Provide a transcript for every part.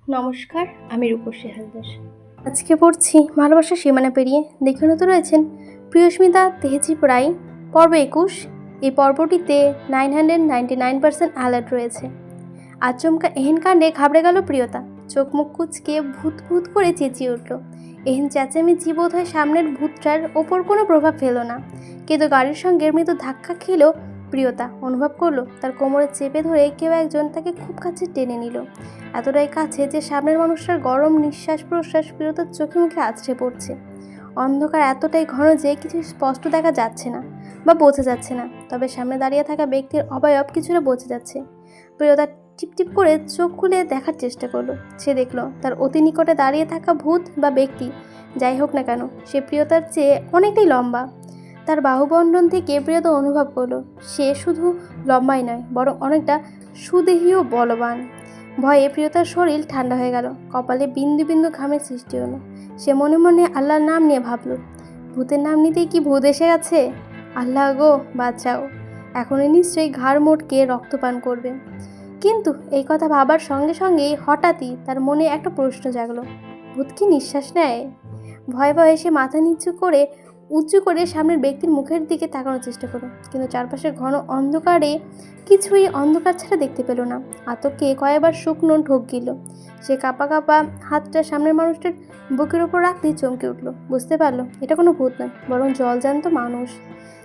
নমস্কার, আমি রূপসী হালদার। আজকে পড়ছি ভালোবাসার সীমানা পেরিয়ে। দেখে তো রয়েছেন প্রিয়স্মিতা তেহজিব রায়। পর্ব 21। এই পর্বটিতে 999% অ্যালার্ট রয়েছে। আচমকা এহেন কাণ্ডে ঘাবড়ে গেল প্রিয়তা। চোখ মুখ কুচকে ভূত ভূত করে চেঁচিয়ে উঠল। এহেন চেঁচামেচি বোধ হয় সামনের ভূতটার ওপর কোনো প্রভাব ফেলো না, কিন্তু গাড়ির সঙ্গে মৃদু ধাক্কা খেলো। প্রিয়তা অনুভব করলো তার কোমরে চেপে ধরে কেউ একজন তাকে খুব কাছে টেনে নিল, এতটাই কাছে যে সামনের মানুষটার গরম নিঃশ্বাস প্রশ্বাস প্রিয়তার চোখে মুখে আছড়ে পড়ছে। অন্ধকার এতটাই ঘন যে কিছু স্পষ্ট দেখা যাচ্ছে না বা বোঝা যাচ্ছে না, তবে সামনে দাঁড়িয়ে থাকা ব্যক্তির অবয়ব কিছুটা বোঝা যাচ্ছে। প্রিয়তা টিপটিপ করে চোখ খুলে দেখার চেষ্টা করলো। সে দেখলো তার অতি নিকটে দাঁড়িয়ে থাকা ভূত বা ব্যক্তি যাই হোক না কেন, সে প্রিয়তার চেয়ে অনেকটাই লম্বা। তার বাহুবন্ধন থেকে প্রিয়তা অনুভব করলো সে শুধু লম্বাই নয়, বরং অনেকটা সুদেহীও বলবান। ভয়ে প্রিয়তার শরীর ঠান্ডা হয়ে গেল, কপালে বিন্দু বিন্দু ঘামের সৃষ্টি হলো। সে মনে মনে আল্লাহর নাম নিয়ে ভাবল, ভূতের নাম নিতেই কি ভূত এসে গেছে? আল্লাহ গো বাঁচাও, এখনই নিশ্চয়ই ঘাড় মোটকে রক্তপান করবে। কিন্তু এই কথা ভাবার সঙ্গে সঙ্গেই হঠাৎই তার মনে একটা প্রশ্ন জাগলো, ভূত কি নিঃশ্বাস নেয়? ভয়ে ভয়ে সে মাথা উঁচু করে সামনের ব্যক্তির মুখের দিকে তাকানোর চেষ্টা করলো, কিন্তু চারপাশের ঘন অন্ধকারে কিছুই অন্ধকার ছাড়া দেখতে পেল না। আতঙ্কে কয়েকবার শুকনো ঢোক গিল। সে কাঁপা কাঁপা হাতটা সামনের মানুষটার বুকের ওপর রাখতেই চমকে উঠল। বুঝতে পারলো এটা কোনো ভূত নয়, বরং জলজান্ত মানুষ।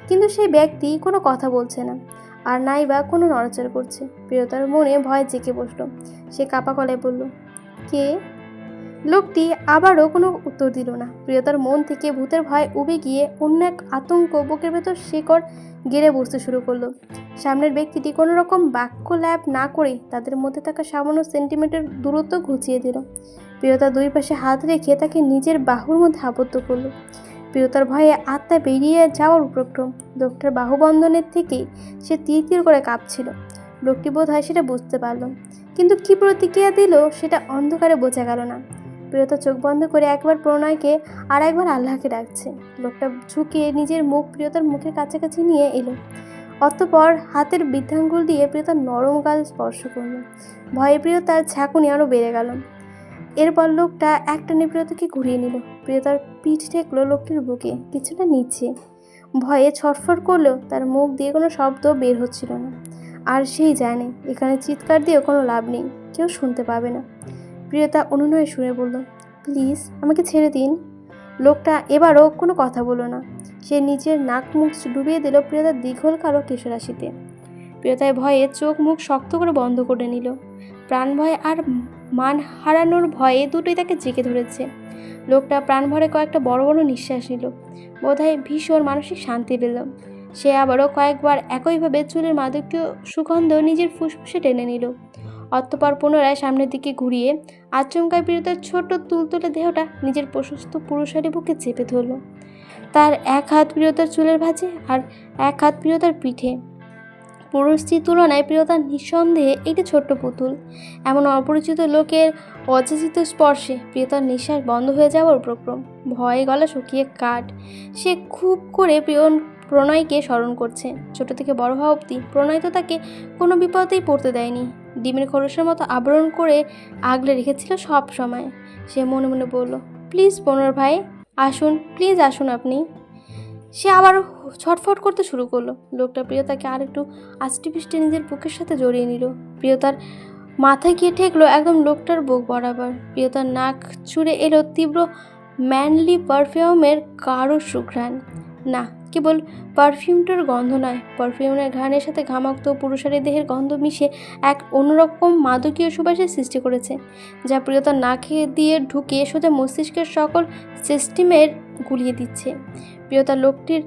কিন্তু সেই ব্যক্তি কোনো কথা বলছে না, আর নাই বা কোনো নড়াচড়া করছে। প্রিয়তার মনে ভয় জেঁকে বসলো। সে কাঁপা গলায় বলল, কে? লোকটি আবারও কোনো উত্তর দিল না। প্রিয়তার মন থেকে ভূতের ভয় উবে গিয়ে অন্য এক আতঙ্ক বুকের ভেতর শিকড় গেড়ে বসতে শুরু করলো। সামনের ব্যক্তিটি কোনো রকম বাক্য ল্যাপ না করে তাদের মধ্যে থাকা সামান্য সেন্টিমিটার দূরত্ব ঘুচিয়ে দিল। প্রিয়তা দুই পাশে হাত রেখে তাকে নিজের বাহুর মধ্যে আবদ্ধ করলো। প্রিয়তার ভয়ে আত্মা বেরিয়ে যাওয়ার উপক্রম। লোকটার বাহুবন্ধনের থেকেই সে তীর তীর করে কাঁপছিল। লোকটি বোধ হয় সেটা বুঝতে পারল, কিন্তু কি প্রতিক্রিয়া দিল সেটা অন্ধকারে বোঝা গেল না। প্রিয়তা চোখ বন্ধ করে একবার প্রণয়কে আর একবার আল্লাহকে ডাকছে। লোকটা ঝুঁকে নিজের মুখ প্রিয়তার মুখের কাছাকাছি নিয়ে এলো। অতঃপর হাতের বৃদ্ধাঙ্গুল দিয়ে প্রিয়তার নরম গাল স্পর্শ করল। ভয়ে প্রিয়তার ঝাঁকুনি আরও বেড়ে গেল। এরপর লোকটা একটানে প্রিয়তাকে ঘুরিয়ে নিল। প্রিয়তার পিঠ ঠেকলো লোকটির বুকে কিছুটা নিচে। ভয়ে ছটফট করলেও তার মুখ দিয়ে কোনো শব্দ বের হচ্ছিল না। আর সেই জানে এখানে চিৎকার দিয়েও কোনো লাভ নেই, কেউ শুনতে পাবে না। প্রিয়তা অনুনয়ে সুরে বলল, প্লিজ আমাকে ছেড়ে দিন। লোকটা এবারও কোনো কথা বলল না। সে নিজের নাক মুখ ডুবিয়ে দিল প্রিয়তার দীঘল কালো কেশরাশিতে। প্রিয়তায় ভয়ে চোখ মুখ শক্ত করে বন্ধ করে নিল। প্রাণ ভয় আর মান হারানোর ভয়ে দুটোই তাকে জেঁকে ধরেছে। লোকটা প্রাণ ভরে কয়েকটা বড় বড় নিঃশ্বাস নিল। বোধহয় ভীষণ মানসিক শান্তি পেল। সে আবারও কয়েকবার একইভাবে চুলের মাদকীয় সুগন্ধ নিজের ফুসফুসে টেনে নিল। অতঃপর পুনরায় সামনের দিকে ঘুরিয়ে আচমকায় প্রিয়তার ছোট তুলতুলে দেহটা নিজের প্রশস্ত পুরুষালী বুকে চেপে ধরল। তার এক হাত প্রিয়তার চুলের ভাঁজে আর এক হাত প্রিয়তার পিঠে। পুরুষটির তুলনায় প্রিয়তা নিঃসন্দেহে একটি ছোট্ট পুতুল। এমন অপরিচিত লোকের অযাচিত স্পর্শে প্রিয়তার নিঃশ্বাস বন্ধ হয়ে যাওয়ার উপক্রম। ভয়ে গলা শুকিয়ে কাঠ। সে খুব করে প্রণয়কে স্মরণ করছে। ছোট থেকে বড় হওয়া অবধি প্রণয় তো তাকে কোনো বিপদেই পড়তে দেয়নি। ডিমের খোলসের মতো আবরণ করে আগলে রেখেছিল সব সময়। সে মনে মনে বলল, প্লিজ প্রণয় ভাই আসুন, প্লিজ আসুন আপনি। সে আবার ছটফট করতে শুরু করলো। লোকটা প্রিয়তাকে আর একটু আষ্টেপৃষ্টে নিজের বুকের সাথে জড়িয়ে নিল। প্রিয়তার মাথায় গিয়ে ঠেকলো একদম লোকটার বুক বরাবর। প্রিয়তার নাক ছুঁড়ে এলো তীব্র ম্যানলি পারফিউমের গাঢ় সুঘ্রাণ। না, কেবল পারফিউমটার গন্ধ নয়, পারফিউমের ঘ্রাণের সাথে ঘামাক্ত পুরুষালী দেহের গন্ধ মিশে এক অন্যরকম মাদকীয় সুবাসের সৃষ্টি করেছে, যা প্রিয়তার নাকে দিয়ে ঢুকে সোজা মস্তিষ্কের সকল সিস্টেমের গুলিয়ে দিচ্ছে। প্রিয়তা লোকটির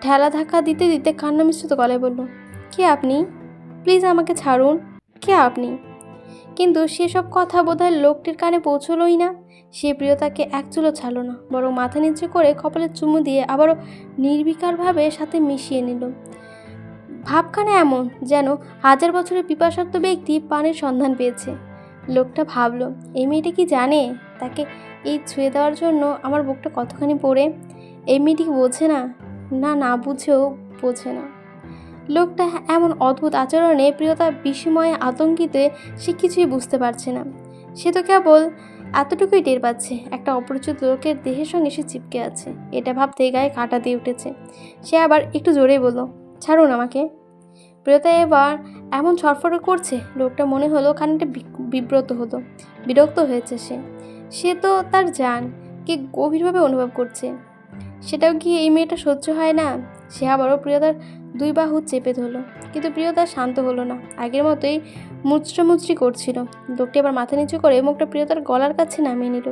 ঠেলা ধাক্কা দিতে দিতে কান্না মিশ্রিত গলায় বলল, কে আপনি? প্লিজ আমাকে ছাড়ুন, কে আপনি? কিন্তু সেসব কথা বোধহয় লোকটির কানে পৌঁছলই না। সে প্রিয়তাকে এক চুলও ছাড়ল না, বরং মাথা নিচু করে কপালে চুমু দিয়ে আবারও নির্বিকারভাবে সাথে মিশিয়ে নিল। ভাবখানা এমন যেন 1000 বছরের পিপাসার্ত ব্যক্তি পানির সন্ধান পেয়েছে। লোকটা ভাবল, এই মেয়েটা কি জানে তাকে এই ছুঁয়ে দেওয়ার জন্য আমার বুকটা কতখানি পড়ে? এই মেয়েটি বোঝে না, না বুঝেও বোঝে না। লোকটা এমন অদ্ভুত আচরণে প্রিয়তা বিস্ময়ে আতঙ্কিতে সে কিছুই বুঝতে পারছে না। সে তো কেবল এতটুকুই টের পাচ্ছে, একটা অপরিচিত লোকের দেহের সঙ্গে সে চিপকে আছে। এটা ভাবতেই গায়ে কাঁটা দিয়ে উঠেছে। সে আবার একটু জোরেই বলল, ছাড়ুন আমাকে। প্রিয়তা এবার এমন ছটফট করছে, লোকটা মনে হলো খানিকটা বিব্রত হলো, বিরক্ত হয়েছে। সে তো তার জান কে গভীরভাবে অনুভব করছে। সেটাও কি এই মেয়েটা সহ্য হয় না? সে আবারও প্রিয়তার দুই বাহু চেপে ধরল, কিন্তু প্রিয়তা শান্ত হলো না, আগের মতোই মুচড়ি করছিল। লোকটি আবার মাথা নিচু করে মুখটা প্রিয়তার গলার কাছে নামিয়ে নিল।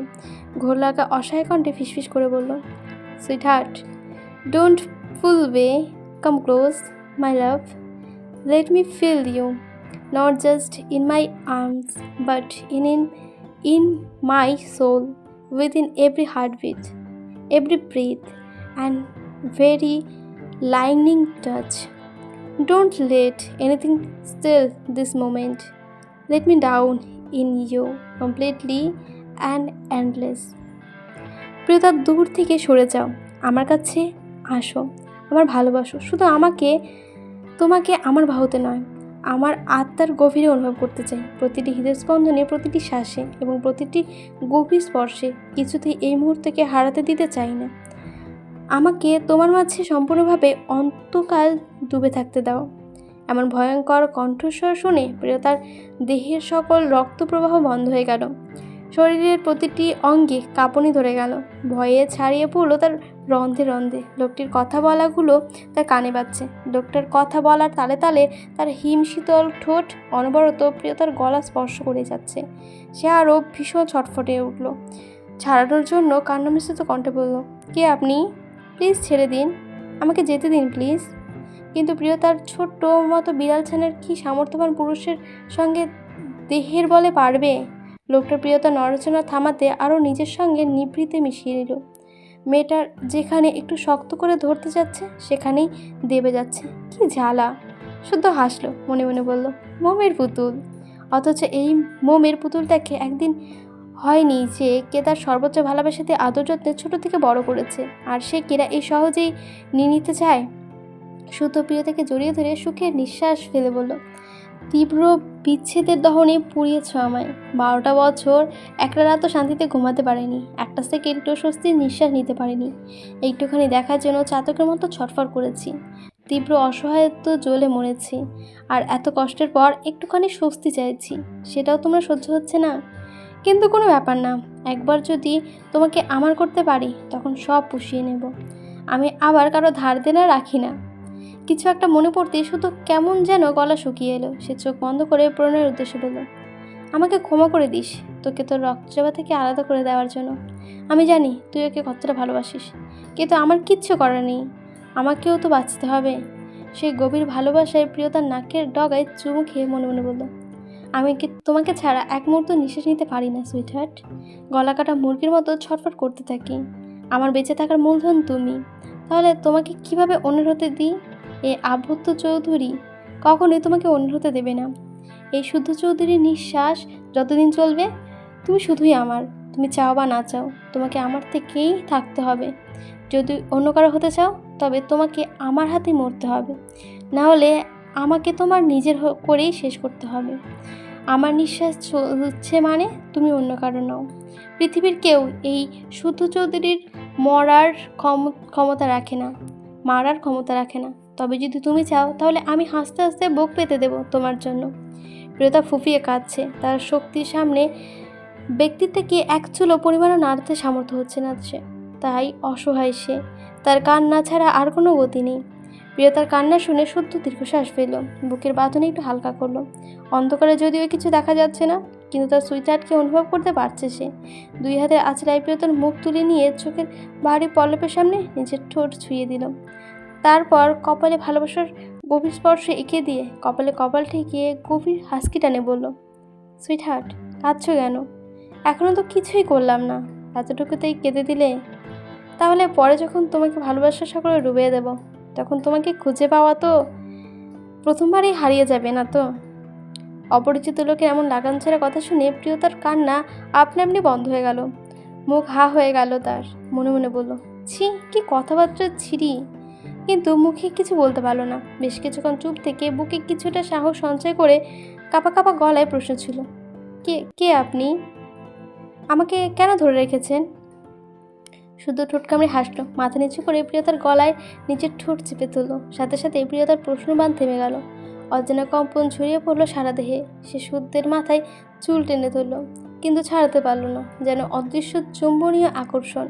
ঘোর লাগা অসহায় কণ্ঠে ফিসফিস করে বলল, sweet heart, don't pull away, come close my love, let me feel you, not just in my arms, but in my soul, within every heartbeat, every breath, and very lightning touch. Don't let anything steal this moment. Let me down in you completely and endless. প্রিয়তা, দূর থেকে সরে যাও, আমার কাছে আসো, আমার ভালোবাসো, শুধু তোমাকে আমার বাহুতে নয়, আমার আত্মার গভীরে অনুভব করতে চাই, প্রতিটি হৃদস্পন্দনে, প্রতিটি শ্বাসে এবং প্রতিটি গভীর স্পর্শে। কিছুতেই এই মুহূর্তকে হারাতে দিতে চাই না। আমাকে তোমার মাঝে সম্পূর্ণভাবে অন্তকাল ডুবে থাকতে দাও। এমন ভয়ঙ্কর কণ্ঠস্বর শুনে প্রিয়তার দেহের সকল রক্তপ্রবাহ বন্ধ হয়ে গেল। শরীরের প্রতিটি অঙ্গে কাঁপুনি ধরে গেল। ভয়ে ছাড়িয়ে পড়ল তার রন্ধে রন্ধে। লোকটির কথা বলাগুলো তার কানে বাজছে। লোকটার কথা বলার তালে তালে তার হিমশীতল ঠোঁট অনবরত প্রিয়তার গলা স্পর্শ করে যাচ্ছে। সে আরও ভীষণ ছটফটে উঠল। ছাড়ানোর জন্য কান্না মিশ্রিত কণ্ঠে বলল, কে আপনি? প্লিজ ছেড়ে দিন, আমাকে যেতে দিন প্লিজ। কিন্তু প্রিয়তার ছোট্ট মতো বিড়াল ছানার কি সামর্থ্যবান পুরুষের সঙ্গে দেহের বলে পারবে? লোকটা প্রিয়তা নড়াচড়া থামাতে আরও নিজের সঙ্গে নিভৃতে মিশিয়ে নিল। মেয়েটার যেখানে একটু শক্ত করে ধরতে যাচ্ছে সেখানেই দেবে যাচ্ছে। কি জ্বালা! শুদ্ধ হাসলো, মনে মনে বলল, মোমের পুতুল। অথচ এই মোমের পুতুলটাকে একদিন হয়নি যে কে তার সর্বোচ্চ ভালোবাসাতে আদর যত্নে ছোটো থেকে বড় করেছে, আর সে কিরা এই সহজেই নিয়ে নিতে চায়। শুদ্ধ প্রিয়তাকে জড়িয়ে ধরে সুখের নিঃশ্বাস ফেলে বলল, তীব্র বিচ্ছেদের দহনে পুড়িয়েছ আমায়। 12টা বছর একটা রাতও শান্তিতে ঘুমাতে পারিনি, একটা সেকেন্ডও স্বস্তির নিঃশ্বাস নিতে পারিনি। একটুখানি দেখার জন্য চাতকের মতো ছটফট করেছি, তীব্র অসহায়ত্ব জ্বলে মরেছি, আর এত কষ্টের পর একটুখানি স্বস্তি চাইছি, সেটাও তোমরা সহ্য হচ্ছে না। কিন্তু কোনো ব্যাপার না, একবার যদি তোমাকে আমার করতে পারি তখন সব পুষিয়ে নেব। আমি আবার কারো ধার দেনা রাখি না। কিছু একটা মনে পড়তেই শুধু কেমন যেন গলা শুকিয়ে এলো। সে চোখ বন্ধ করে প্রণয়ের উদ্দেশ্যে বলল, আমাকে ক্ষমা করে দিস তোকে তোর রক্তজবা থেকে আলাদা করে দেওয়ার জন্য। আমি জানি তুই ওকে কতটা ভালোবাসিস, কিন্তু আমার কিচ্ছু করার নেই, আমাকেও তো বাঁচতে হবে। সেই গভীর ভালোবাসায় প্রিয়তার নাকের ডগায় চুমু খেয়ে মনে মনে বলল, আমি কি তোমাকে ছাড়া এক মুহূর্ত নিঃশ্বাস নিতে পারি না সুইট হার্ট। গলা কাটা মুরগির মতো ছটফট করতে থাকি। আমার বেঁচে থাকার মূলধন তুমি, তাহলে তোমাকে কিভাবে অন্যের হতে দিই? এই আবদ্ধ চৌধুরী কখনোই তোমাকে অন্য হতে দেবে না। এই শুদ্ধ চৌধুরীর নিঃশ্বাস যতদিন চলবে তুমি শুধুই আমার। তুমি চাও বা না চাও তোমাকে আমার থেকেই থাকতে হবে। যদি অন্য কারো হতে চাও তবে তোমাকে আমার হাতে মরতে হবে, না হলে আমাকে তোমার নিজের করেই শেষ করতে হবে। আমার নিঃশ্বাস চলছে মানে তুমি অন্য কারো নও। পৃথিবীর কেউ এই শুদ্ধ চৌধুরীর মারার ক্ষমতা রাখে না। তবে যদি তুমি চাও তাহলে আমি হাসতে হাসতে বুক পেতে দেব তোমার জন্য। প্রিয়তা ফুফিয়ে কাঁদছে। তার শক্তির সামনে ব্যক্তিত্বকে এক চুলো পরিমাণও নাড়তে সামর্থ্য হচ্ছে না সে, তাই অসহায় সে। তার কান্না ছাড়া আর কোনো গতি নেই। প্রিয়তার কান্না শুনে শুদ্ধ দীর্ঘশ্বাস ফেলল, বুকের বাঁধনে একটু হালকা করলো। অন্ধকারে যদিও কিছু দেখা যাচ্ছে না, কিন্তু তার সুইটহার্টকে অনুভব করতে পারছে সে। দুই হাতের আঁচড়ায় প্রিয়তার মুখ তুলে নিয়ে চোখের বাড়ি পল্লবের সামনে নিজের ঠোঁট ছুঁয়ে দিল। তারপর কপালে ভালোবাসার গভীর স্পর্শ এঁকে দিয়ে কপালে কপাল ঠেকিয়ে গভীর হাসকি টানে বলল, সুইটহার্ট, কাঁদছো কেন? এখনও তো কিছুই করলাম না, এতটুকুতেই কেঁদে দিলে? তাহলে পরে যখন তোমাকে ভালোবাসার সাগরে ডুবিয়ে দেব তখন তোমাকে খুঁজে পাওয়া তো প্রথমবারই হারিয়ে যাবে না তো? অপরিচিত লোকের এমন লাগাম ছাড়া কথা শুনে প্রিয়তার কান্না আপনি আপনি বন্ধ হয়ে গেল। মুখ হা হয়ে গেল তার। মনে মনে বলল, ছি, কি কথাবার্তা ছিরি। কিন্তু মুখে কিছু বলতে পারল না। বেশ কিছুক্ষণ চুপ থেকে বুকে কিছুটা সাহস সঞ্চয় করে কাঁপা কাঁপা গলায় প্রশ্ন ছিল, কে কে আপনি? আমাকে কেন ধরে রেখেছেন? শুধু ঠোঁট কামড়ে হাসলো, মাথা নিচু করে প্রিয়তার গলায় নিচের ঠোঁট চেপে তুলল। সাথে সাথে প্রিয়তার প্রশ্নবাণ থেমে গেল। অজানা কম্পন ছড়িয়ে পড়লো সারা দেহে। সে শুদ্ধের মাথায় চুল টেনে ধরল, কিন্তু ছাড়াতে পারল না, যেন অদৃশ্য চুম্বনীয় আকর্ষণ।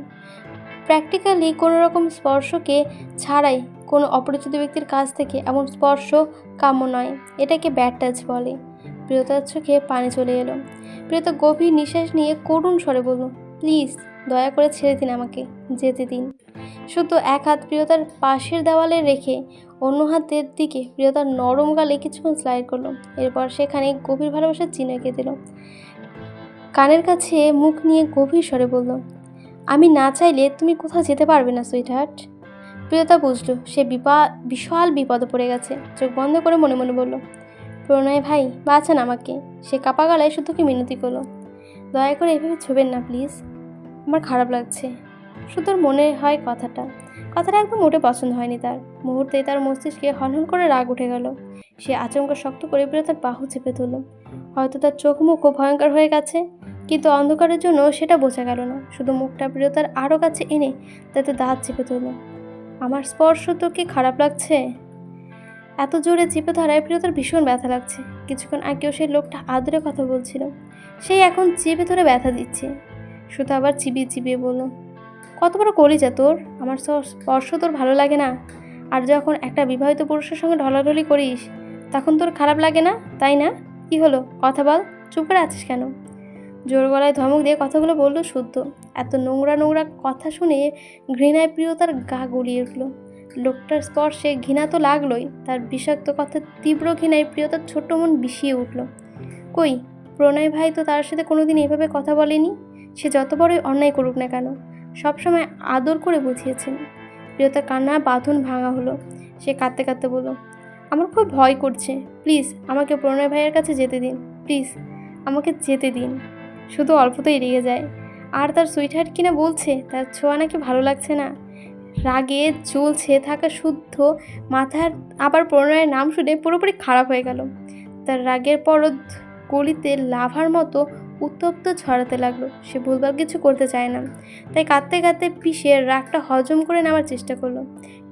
প্র্যাকটিক্যালি কোনো রকম স্পর্শকে ছাড়াই কোনো অপরিচিত ব্যক্তির কাছ থেকে এমন স্পর্শ কাম্য নয়। এটাকে ব্যাড টাচ বলে। প্রিয়তার চোখে পানি চলে এলো। প্রিয়তা গভীর নিঃশ্বাস নিয়ে করুণ স্বরে বলল, প্লিজ দয়া করে ছেড়ে দিন, আমাকে যেতে দিন। শুধু এক হাত প্রিয়তার পাশের দেওয়ালে রেখে অন্য হাতের দিকে প্রিয়তার নরম গালে কিছুক্ষণ স্লাইড করলো। এরপর সেখানে গভীর ভালোবাসার চিহ্ন এঁকে দিল। কানের কাছে মুখ নিয়ে গভীর স্বরে বলল, আমি না চাইলে তুমি কোথাও যেতে পারবে না সুইট হার্ট। প্রিয়তা বুঝলো সে বিশাল বিপদে পড়ে গেছে। চোখ বন্ধ করে মনে মনে বলল, প্রণয় ভাই বাঁচান আমাকে। সে কাপা গলায় শুধুকে মিনতি করলো, দয়া করে এভাবে ছুবেন না প্লিজ, আমার খারাপ লাগছে। শুধুর মনে হয় কথাটা একদম মোটে পছন্দ হয়নি তার। মুহূর্তে তার মস্তিষ্কে হনহন করে রাগ উঠে গেল। সে আচমকা শক্ত করে প্রিয়তার বাহু চেপে ধরল। হয়তো তার চোখ মুখও ভয়ঙ্কর হয়ে গেছে, কিন্তু অন্ধকারের জন্য সেটা বোঝা গেল না। শুধু মুখটা প্রিয়তার আরও কাছে এনে তাতে দাঁত চেপে ধরল। আমার স্পর্শ তোকে খারাপ লাগছে? এত জোরে চেপে ধরায় প্রিয়তার ভীষণ ব্যথা লাগছে। কিছুক্ষণ আগেও সেই লোকটা আদরে কথা বলছিল, সেই এখন চেপে ধরে ব্যথা দিচ্ছে। শুধু আবার চিবিয়ে চিবিয়ে বলল, কত বড় কলিজা তোর, আমার স্পর্শ তোর ভালো লাগে না? আর যখন একটা বিবাহিত পুরুষের সঙ্গে ঢলাঢলি করিস তখন তোর খারাপ লাগে না, তাই না? কি হলো, কথা বল, চুপ করে আছিস কেন? জোর গলায় ধমক দিয়ে কথাগুলো বলল শুদ্ধ। এত নোংরা নোংরা কথা শুনে ঘৃণায় প্রিয়তার গা গলিয়ে উঠল। লোকটার স্পর্শে ঘৃণা তো লাগলোই, তার বিষাক্ত কথার তীব্র ঘৃণায় প্রিয়তার ছোট্ট মন বিষিয়ে উঠল। কই, প্রণয় ভাই তো তার সাথে কোনোদিন এভাবে কথা বলেনি। সে যত বড়ই অন্যায় করুক না কেন সবসময় আদর করে বুঝিয়েছেন। প্রিয়তার কান্নার বাঁধন ভাঙা হলো। সে কাঁদতে কাঁদতে বলল, আমার খুব ভয় করছে, প্লিজ আমাকে প্রণয় ভাইয়ের কাছে যেতে দিন, প্লিজ আমাকে যেতে দিন। শুধু অল্পতেই রেগে যায়। আর তার সুইটহার্ট কিনা বলছে তার ছোঁয়া নাকি ভালো লাগছে না। রাগে জ্বলছে থাকা শুদ্ধ মাথার আবার প্রণয়ের নাম শুনে পুরোপুরি খারাপ হয়ে গেল। তার রাগের পরদ গলিতে লাভার মতো উত্তপ্ত ছড়াতে লাগলো। সে ভুলভাল কিছু করতে চায় না, তাই কাঁদতে কাঁদতে পিষে রাগটা হজম করে নেওয়ার চেষ্টা করলো,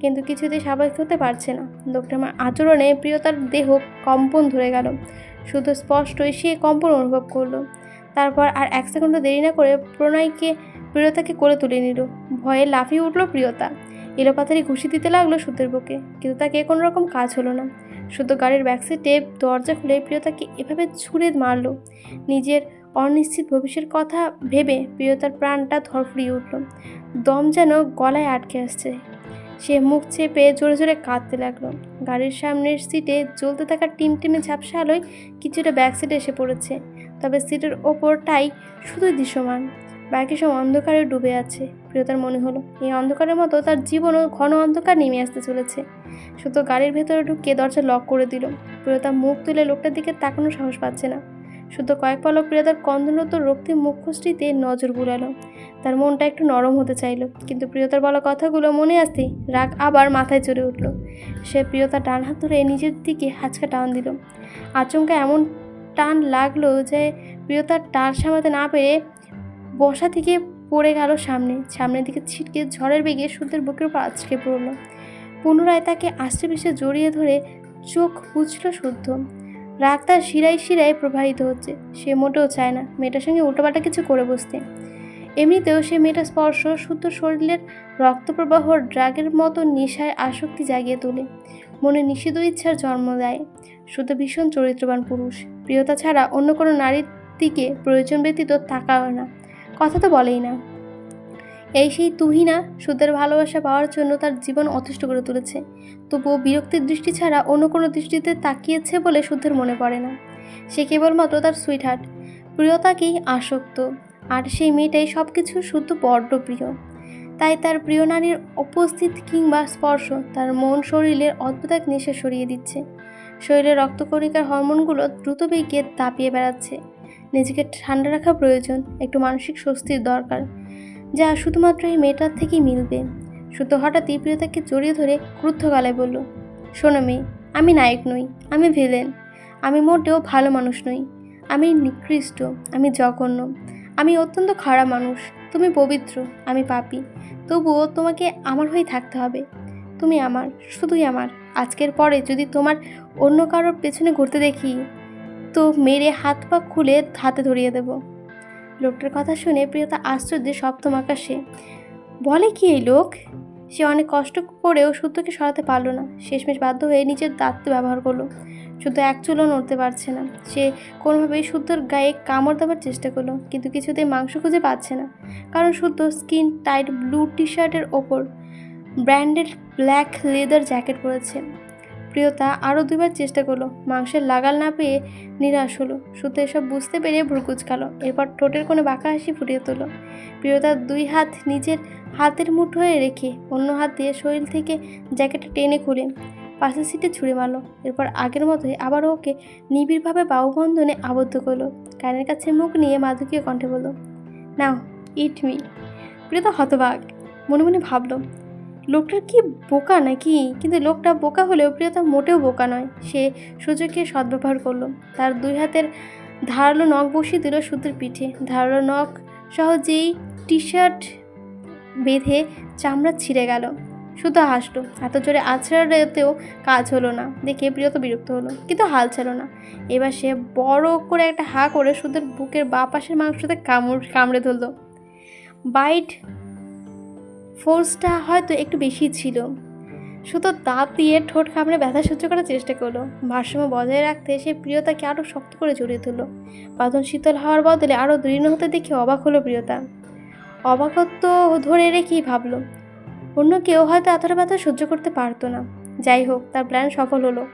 কিন্তু কিছুতেই স্বাভাবিক হতে পারছে না। লোকটা আমার আচরণে প্রিয়তার দেহ কম্পন ধরে গেল। শুধু স্পষ্টই সে কম্পন অনুভব করলো। তারপর আর এক সেকেন্ডও দেরি না করে প্রিয়তাকে কোলে তুলে নিল। ভয়ে লাফিয়ে উঠল প্রিয়তা। এলোপাথারি ঘুষি দিতে লাগলো শুদ্ধের বুকে, কিন্তু তাকে কোনো রকম কাজ হলো না। শুদ্ধ গাড়ির ব্যাকসিটে দরজা খুলে প্রিয়তাকে এভাবে ছুঁড়ে মারল। নিজের অনিশ্চিত ভবিষ্যতের কথা ভেবে প্রিয়তার প্রাণটা ধরফড়িয়ে উঠল। দম যেন গলায় আটকে আসছে। সে মুখ চেপে জোরে জোরে কাঁদতে লাগলো। গাড়ির সামনের সিটে জ্বলতে থাকা টিমটিমে ঝাপসা আলোয় কিছুটা ব্যাক সিটে এসে পড়েছে, তবে সিটের ওপরটাই শুধুই দৃশ্যমান, বাকি সব অন্ধকারে ডুবে আছে। প্রিয়তার মনে হলো এই অন্ধকারের মতো তার জীবনও ঘন অন্ধকার নেমে আসতে চলেছে। শুধু গাড়ির ভেতরে ঢুকে দরজা লক করে দিল। প্রিয়তা মুখ তুলে লোকটার দিকে তাকানোর সাহস পাচ্ছে না। শুধু কয়েক পলক প্রিয়তার কন্দনরত রক্তিম মুখশ্রীতে নজর বুলালো। তার মনটা একটু নরম হতে চাইল, কিন্তু প্রিয়তার বলা কথাগুলো মনে আসতেই রাগ আবার মাথায় চড়ে উঠল। সে প্রিয়তার ডান হাত ধরে নিজের দিকে হাঁচকা টান দিল। আচমকা এমন টান লাগলো যে প্রিয়তার টান সামলাতে না পেরে বসা থেকে পড়ে গেল সামনের দিকে ছিটকে ঝড়ের বেগে শুদ্ধের বুকের উপর আছড়ে পড়ল। পুনরায় তাকে আষ্টে পিষ্টে জড়িয়ে ধরে চোখ বুঝল শুদ্ধ। রাগ তার শিরায় শিরায় প্রবাহিত হচ্ছে। সে মোটেও চায় না মেয়েটার সঙ্গে উল্টোপাল্টা কিছু করে বসতে। এমনিতেও সে মেয়েটার স্পর্শ শুদ্ধ শরীরের রক্তপ্রবাহ ড্রাগের মতো নেশায় আসক্তি জাগিয়ে তোলে, মনে নিষিদ্ধ ইচ্ছার জন্ম দেয়। শুদ্ধ ভীষণ চরিত্রবান পুরুষ। প্রিয়তা ছাড়া অন্য কোনো নারীর দিকে প্রয়োজন ব্যতীত তাকাও না, কথা তো বলেই না। এই সেই তুহিনা শুদ্ধের ভালোবাসা পাওয়ার জন্য তার জীবন অতিষ্ঠ করে তুলেছে, তবুও বিরক্তির দৃষ্টি ছাড়া অন্য কোনো দৃষ্টিতে তাকিয়েছে বলে শুদ্ধের মনে পড়ে না। সে কেবলমাত্র তার সুইটহার্ট প্রিয়তাকেই আসক্ত, আর সেই মেয়েটাই সব কিছু শুদ্ধ বড্ড প্রিয়। তাই তার প্রিয় নারীর উপস্থিত কিংবা স্পর্শ তার মন শরীরের অদ্ভুত এক নেশা সরিয়ে দিচ্ছে। শরীরের রক্তকণিকার হরমোনগুলো দ্রুত বেগে দাপিয়ে বেড়াচ্ছে। নিজেকে ঠান্ডা রাখা প্রয়োজন, একটু মানসিক স্বস্তির দরকার, যা শুধুমাত্র এই মেয়েটার থেকেই মিলবে। শুধু হঠাৎই প্রিয়তাকে জড়িয়ে ধরে ক্রুদ্ধ গলায় বলল, শোনো মেয়ে, আমি নায়ক নই, আমি ভিলেন। আমি মোটেও ভালো মানুষ নই। আমি নিকৃষ্ট, আমি জঘন্য, আমি অত্যন্ত খারাপ মানুষ। তুমি পবিত্র, আমি পাপী। তবুও তোমাকে আমার হয়ে থাকতে হবে। তুমি আমার, শুধুই আমার। আজকের পরে যদি তোমার অন্য কারোর পেছনে ঘুরতে দেখি তো মেরে হাত পা খুলে হাতে ধরিয়ে দেব। লোকটার কথা শুনে প্রিয়তা আশ্চর্যে সপ্তম আকাশে। বলে কি এই লোক? সে অনেক কষ্ট করেও শুদ্ধকে সরাতে পারলো না। শেষমেশ বাধ্য হয়ে নিজের দাঁত ব্যবহার করলো। শুদ্ধ এক চুলও নড়তে পারছে না। সে কোনোভাবেই শুদ্ধর গায়ে কামড় দেওয়ার চেষ্টা করলো, কিন্তু কিছুতেই মাংস খুঁজে পাচ্ছে না। কারণ শুদ্ধ স্কিন টাইট ব্লু টি শার্টের ওপর ব্র্যান্ডেড ব্ল্যাক লেদার জ্যাকেট পরেছে। প্রিয়তা আরও দুবার চেষ্টা করলো, মাংসের লাগাল না পেয়ে নিরাশ হলো। শুদ্ধ এসব বুঝতে পেরে ভ্রু কুঁচকালো, এরপর ঠোঁটের কোনো বাঁকা হাসি ফুটিয়ে তুলল। প্রিয়তার দুই হাত নিজের হাতের মুঠোয় রেখে অন্য হাত দিয়ে শরীর থেকে জ্যাকেটটা টেনে খুলে পাশের সিটে ছুঁড়ে মারলো। এরপর আগের মতোই আবারও ওকে নিবিড়ভাবে বাহুবন্ধনে আবদ্ধ করলো। কানের কাছে মুখ নিয়ে মাদকীয় কণ্ঠে বলল, নাও ইট মি। প্রিয়তা হতবাক, মনে মনে ভাবলো লোকটার কি বোকা নাকি? কিন্তু লোকটা বোকা হলেও প্রিয়তা মোটেও বোকা নয়। সে সুযোগকে সদ্ব্যবহার করলো। তার দুই হাতের ধারালো নখ বসিয়ে দিল শুদ্ধের পিঠে। ধারালো নখ সহজেই টি শার্ট বেঁধে চামড়া ছিঁড়ে গেল। শুধু হাসলো। এত জোরে আছড়াতেও কাজ হলো না দেখে প্রিয়ত বিরক্ত হলো, কিন্তু হাল ছিল না। এবার সে বড় করে একটা হা করে শুদ্ধের বুকের বাঁ পাশের মাংসতে কামড়ে ধরলো। বাইট ফোর্সটা হয়তো একটু বেশি ছিল। শুধু দাঁত দিয়ে ঠোঁট কামড়ে ব্যথা সহ্য করার চেষ্টা করলো। ভারসাম্য বজায় রাখতে সে প্রিয়তাকে আরও শক্ত করে জড়িয়ে তুলল। বাঁধন শীতল হওয়ার বদলে আরও দৃঢ় হতে দেখে অবাক হলো প্রিয়তা। অবাকত্ব ধরে রেখেই ভাবলো অন্য কেউ হয়তো এতটা ব্যথা সহ্য করতে পারতো না। যাই হোক, তার প্ল্যান সফল হলো।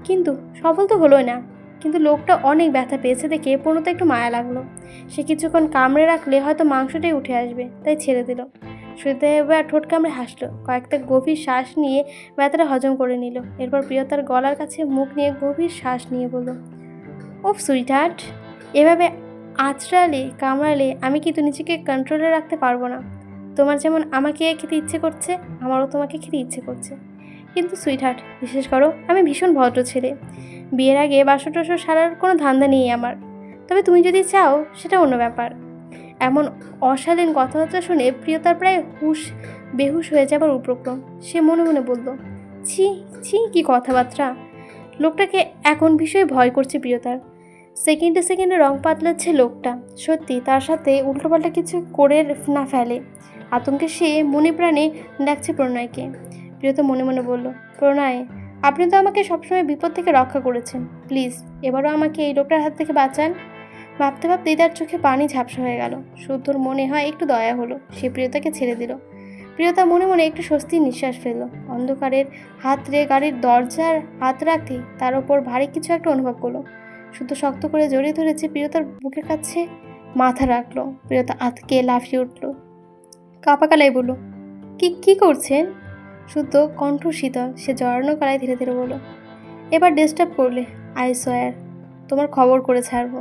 কিন্তু সফল তো হলোই না। কিন্তু লোকটা অনেক ব্যথা পেয়েছে দেখে পূর্ণতা একটু মায়া লাগলো। সে কিছুক্ষণ কামড়ে রাখলে হয়তো মাংসটাই উঠে আসবে, তাই ছেড়ে দিল। শুধু এবার ঠোঁট কামড়ে হাসলো। কয়েকটা গভীর শ্বাস নিয়ে ব্যথাটা হজম করে নিল। এরপর প্রিয়তার গলার কাছে মুখ নিয়ে গভীর শ্বাস নিয়ে বলল, ওফ সুইটহার্ট, এভাবে আঁচড়ালে কামড়ালে আমি কিন্তু নিজেকে কন্ট্রোলে রাখতে পারবো না। তোমার যেমন আমাকে খেতে ইচ্ছে করছে, আমারও তোমাকে খেতে ইচ্ছে করছে। কিন্তু সুইটহার্ট, বিশেষ করো আমি ভীষণ ভদ্র ছেলে। বিয়ের আগে বাসর টাসর সারার কোনো ধান্দা নেই আমার। তবে তুমি যদি চাও সেটা অন্য ব্যাপার। এমন অশালীন কথাবার্তা শুনে প্রিয়তার প্রায় বেহুশ হয়ে যাবার উপক্রম। সে মনে মনে বলল, ছি ছি, কি কথাবার্তা। লোকটাকে এখন ভীষণ ভয় করছে প্রিয়তার। সেকেন্ডে সেকেন্ডে রং পাতলাচ্ছে লোকটা। সত্যি তার সাথে উল্টোপাল্টা কিছু করে না ফেলে। আতঙ্কে সে মনে প্রাণে ডাকছে প্রণয়কে। প্রিয়তা মনে মনে বলল, প্রণয়, আপনি তো আমাকে সবসময় বিপদ থেকে রক্ষা করেছেন। প্লিজ এবারও আমাকে এই লোকটার হাত থেকে বাঁচান। ভাবতে ভাবতেই তার চোখে পানি ঝাপসা হয়ে গেল। শুদ্ধর মনে হয় একটু দয়া হলো। সে প্রিয়তাকে ছেড়ে দিল। প্রিয়তা মনে মনে একটু স্বস্তির নিঃশ্বাস ফেলল। অন্ধকারের হাতরে গাড়ির দরজার হাত রাখতে তার ওপর ভারী কিছু একটা অনুভব করলো। শুদ্ধ শক্ত করে জড়িয়ে ধরেছে প্রিয়তার বুকের কাছে মাথা রাখলো। প্রিয়তা আতকে লাফিয়ে উঠল। কাপা গলায় বলল, কি করছেন? শুদ্ধ কণ্ঠ শীতল। সে জড়ানো গলায় ধীরে ধীরে বলল, এবার ডিস্টার্ব করলে আই সোয়ার তোমার খবর করে ছাড়বো।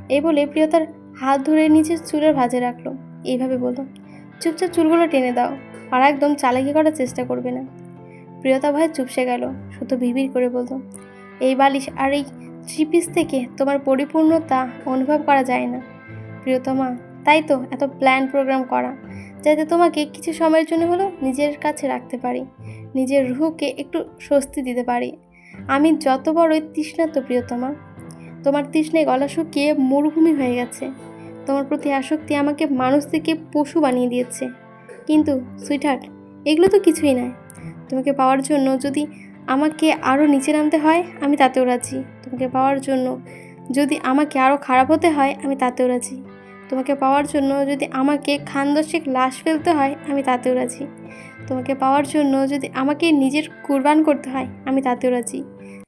এই বলে প্রিয়তার হাত ধরে নিচের চুলের ভাঁজে রাখলো। এইভাবে বলল, চুপচাপ চুলগুলো টেনে দাও, আর একদম চালাকি করার চেষ্টা করবে না। প্রিয়তা ভয় চুপসে গেল। শুধু ভিড় করে বলল, এই বালিশ আর এই থ্রি-পিস থেকে তোমার পরিপূর্ণতা অনুভব করা যায় না প্রিয়তমা। তাই তো এত প্ল্যান প্রোগ্রাম করা, যাতে তোমাকে কিছু সময়ের জন্য হলেও নিজের কাছে রাখতে পারি, নিজের রুহকে একটু স্বস্তি দিতে পারি। আমি যত বড়ই তৃষ্ণার্ত প্রিয়তমা, তোমার তৃষ্ণায় গলা শুকিয়ে মরুভূমি হয়ে গেছে। তোমার প্রতি আসক্তি আমাকে মানুষ থেকে পশু বানিয়ে দিয়েছে। কিন্তু সুইটহার্ট, এগুলো তো কিছুই নয়। তোমাকে পাওয়ার জন্য যদি আমাকে আরও নিচে নামতে হয় আমি তাতেও রাজি। তোমাকে পাওয়ার জন্য যদি আমাকে আরও খারাপ হতে হয় আমি তাতেও রাজি। তোমাকে পাওয়ার জন্য যদি আমাকে খানদশেক লাশ ফেলতে হয় আমি তাতেও রাজি। তোমাকে পাওয়ার জন্য যদি আমাকে নিজের কুরবান করতে হয় আমি তাতেও রাজি।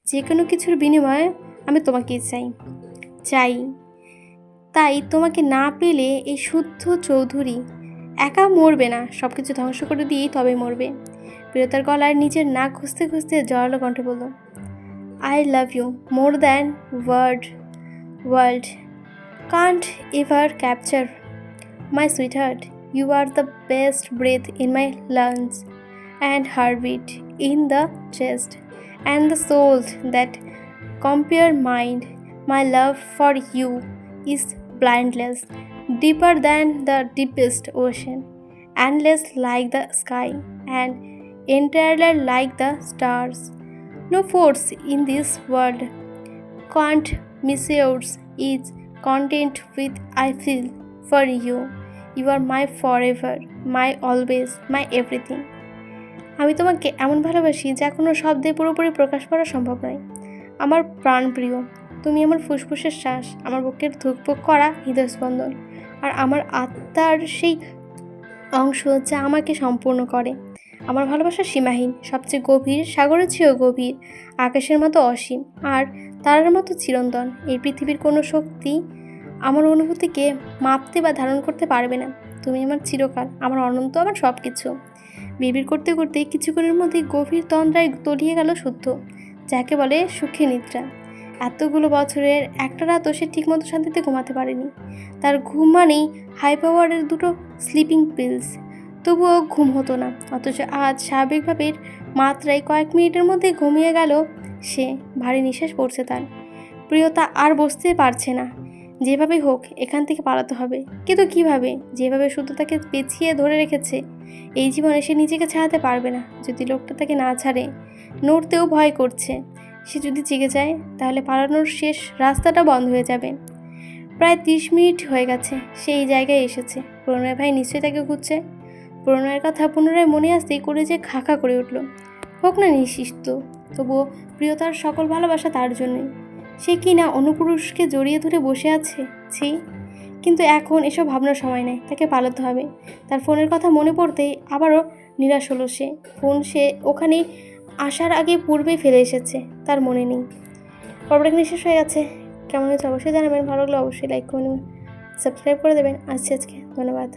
যে কোনো কিছুর বিনিময়ে আমি তোমাকেই চাই। তাই তোমাকে না পেলে এই শুদ্ধ চৌধুরী একা মরবে না, সব কিছু ধ্বংস করে দিয়েই তবে মরবে। প্রিয়তার গলার নিজের নাক খুঁজতে খুঁজতে জড়ালো কণ্ঠে বলল, I love you more than world can't ever capture. My sweetheart, you are the best breath in my lungs and heartbeat in the chest and the soul that compare mind. My love for you is blindless, deeper than the deepest ocean, endless like the sky, and entire like the stars. No force in this world can't measure its content with I feel for you. You are my forever, my always, my everything. আমি তোমাকে এমন ভালোবাসি যা কোনো শব্দে পুরোপুরি প্রকাশ করা সম্ভব নয়। আমার প্রাণপ্রিয়, তুমি আমার ফুসফুসের শ্বাস, আমার বুকের ধুকপুক করা হৃদয়স্পন্দন, আর আমার আত্মার সেই অংশ যা আমাকে সম্পূর্ণ করে। আমার ভালোবাসা সীমাহীন, সবচেয়ে গভীর, সাগরের চেয়েও গভীর, আকাশের মতো অসীম, আর তারার মতো চিরন্তন। এই পৃথিবীর কোনো শক্তি আমার অনুভূতিকে মাপতে বা ধারণ করতে পারবে না। তুমি আমার চিরকাল, আমার অনন্ত, আমার সব কিছু। বিড়বিড় করতে করতে কিছুক্ষণের মধ্যেই গভীর তন্দ্রায় তলিয়ে গেল শুদ্ধ, যাকে বলে সুখে নিদ্রা। এতগুলো বছরের একটা রাতও সে ঠিকমতো শান্তিতে ঘুমাতে পারেনি। তার ঘুম মানেই হাই পাওয়ারের দুটো স্লিপিং পিলস, তবুও ঘুম হতো না। অথচ আজ স্বাভাবিকভাবে মাত্রায় কয়েক মিনিটের মধ্যে ঘুমিয়ে গেল সে। ভারী নিঃশ্বাস পড়ছে তার। প্রিয়তা আর বসতে পারছে না। যেভাবে হোক এখান থেকে পালাতে হবে, কিন্তু কিভাবে? যেভাবে শুধু তাকে পেঁচিয়ে ধরে রেখেছে এই জীবনে, সে নিজেকে ছাড়াতে পারবে না। যদি লোকটা তাকে না ছাড়ে, নড়তেও ভয় করছে। সে যদি জেগে যায় তাহলে পালানোর শেষ রাস্তাটা বন্ধ হয়ে যাবে। প্রায় 30 মিনিট হয়ে গেছে সে এই জায়গায় এসেছে। প্রণয় ভাই নিশ্চয়ই তাকে খুঁজছে। প্রণয়ের কথা পুনরায় মনে আসতেই করে যে খাখা করে উঠল। হোক না নিশ্চিত, তবুও প্রিয়তার সকল ভালোবাসা তার জন্যই। সে কি না অনুপুরুষকে জড়িয়ে ধরে বসে আছে? ছি! কিন্তু এখন এসব ভাবনার সময় নেই, তাকে পালাতে হবে। তার ফোনের কথা মনে পড়তেই আবারও নিরাশ হলো সে। ফোন সে ওখানে আসার আগে পূর্বেই ফেলে এসেছে, তার মনে নেই। পর্বটা এখানে শেষ হয়ে গেছে। কেমন হয়েছে অবশ্যই জানাবেন। ভালো লাগলে অবশ্যই লাইক করে নেবেন, সাবস্ক্রাইব করে দেবেন। আজকে ধন্যবাদ।